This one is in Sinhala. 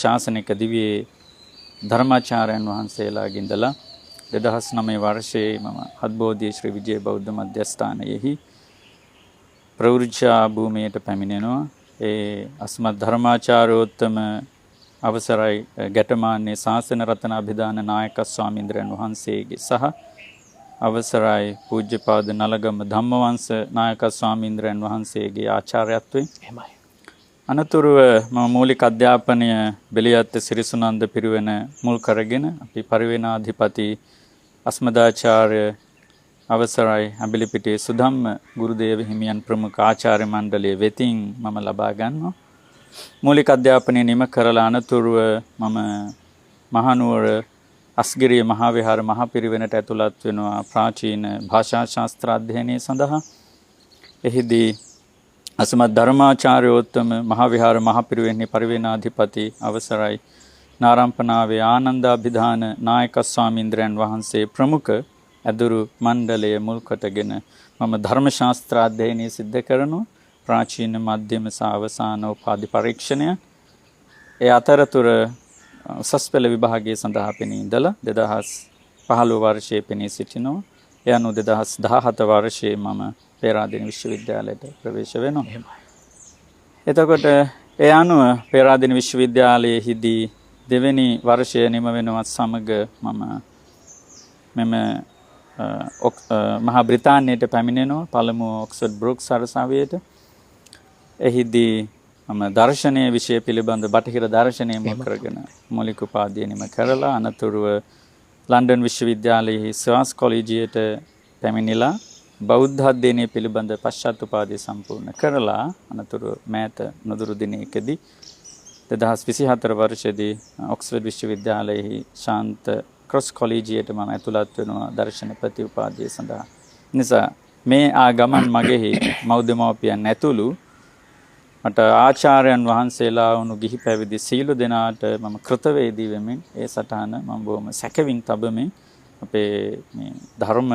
ශාසනික දිවියේ ධර්මාචාර්යයන් වහන්සේලාගේ ඉඳලා 2009 වර්ෂයේ මම හත්බෝධිය ශ්‍රී විජය බෞද්ධ මධ්‍යස්ථානයෙහි ප්‍රවෘජ්ජා භූමියට පැමිණෙනවා. ඒ අස්මත් ධර්මාචාර්යෝත්තම අවසරයි ගැටමාන්නේ ශාසන රත්න අභිදාන නායක ස්වාමීන්ද්‍රයන් වහන්සේගේ සහ අවසරයි පූජ්‍යපාද නලගම ධම්මවංශ නායක ස්වාමීන්ද්‍රයන් වහන්සේගේ ආචාර්යත්වයෙන් එහෙමයි. අනතුරුව මම මූලික අධ්‍යාපනය බෙලියත්ත සිරිසුනන්ද පිරිවෙන මුල් කරගෙන අපි පරිවේනාධිපති අස්මදාචාර්ය අවසරයි අඹිලිපිටියේ සුධම්ම ගුරුදේව හිමියන් ප්‍රමුඛ ආචාර්ය මණ්ඩලයේ වෙතින් මම ලබා ගන්නවා. මූලික අධ්‍යාපනය නිම කරලා අනතුරුව මම මහනුවර අස්ගිරිය මහා විහාර මහා පිරිවෙනට ඇතුළත් වෙනවා ප්‍රාචීන භාෂා ශාස්ත්‍ර අධ්‍යයනය සඳහා. එහිදී අසමත් ධර්මාචාර්යෝත්තම මහා විහාර මහා පිරිවෙන්නේ පරිවේනාධිපති අවසරයි නාරම්පනාවේ ආනන්දාභිධාන නායක ස්වාමීන්ද්‍රයන් වහන්සේ ප්‍රමුඛ ඇදුරු මණ්ඩලය මුල් කොටගෙන මම ධර්ම ශාස්ත්‍ර අධ්‍යයනය සිද්ධ කරනවා. ප්‍රාචීන මධ්‍යම සහ අවසාන උපාධි පරීක්ෂණය. ඒ අතරතුර උසස් පෙළ විභාගයේ සඳහා පෙනී ඉඳලා 2015 වර්ෂයේ පෙනී සිටිනවා. ඒ අනුව 2017 වර්ෂයේ මම පේරාදෙණි විශ්වවිද්‍යාලයට ප්‍රවේශ වෙනවා. එතකොට ඒ අනුව පේරාදෙණි විශ්වවිද්‍යාලයේදී දෙවෙනි වර්ෂය නිම වෙනවත් සමග මම මෙම මහා බ්‍රිතාන්‍යයට පැමිණෙනවා. පළමුව ඔක්ස්ෆර්ඩ් බෘක්ස් සරසවියට. එහිදී මම දර්ශනීය විෂය පිළිබඳ බටහිර දර්ශනය මුල් කරගෙන මූලික උපාධිය නිම කරලා අනතුරුව ලන්ඩන් විශ්වවිද්‍යාලයේ ස්වාස් කොලෙජියට පැමිණිලා බෞද්ධ අධ්‍යයනය පිළිබඳ පශ්චාත් උපාධිය සම්පූර්ණ කරලා අනතුරු මෑත නොදුරු දිනයකදී 2024 වර්ෂයේදී ඔක්ස්ෆර්ඩ් විශ්වවිද්‍යාලයේ ශාන්ත ක්‍රොස් කොලෙජියට මම ඇතුළත් වෙනවා දර්ශන ප්‍රතිඋපාධිය සඳහා. නිසා මේ ගමන් මගෙහි මව්දෙමව්පියන් ඇතුළු මට ආචාර්යයන් වහන්සේලා වුණු ගිහි පැවිදි සීල දෙනාට මම කෘතවේදී වෙමින් ඒ සටහන මම බොහොම සැකවින් තබමින් අපේ මේ ධර්ම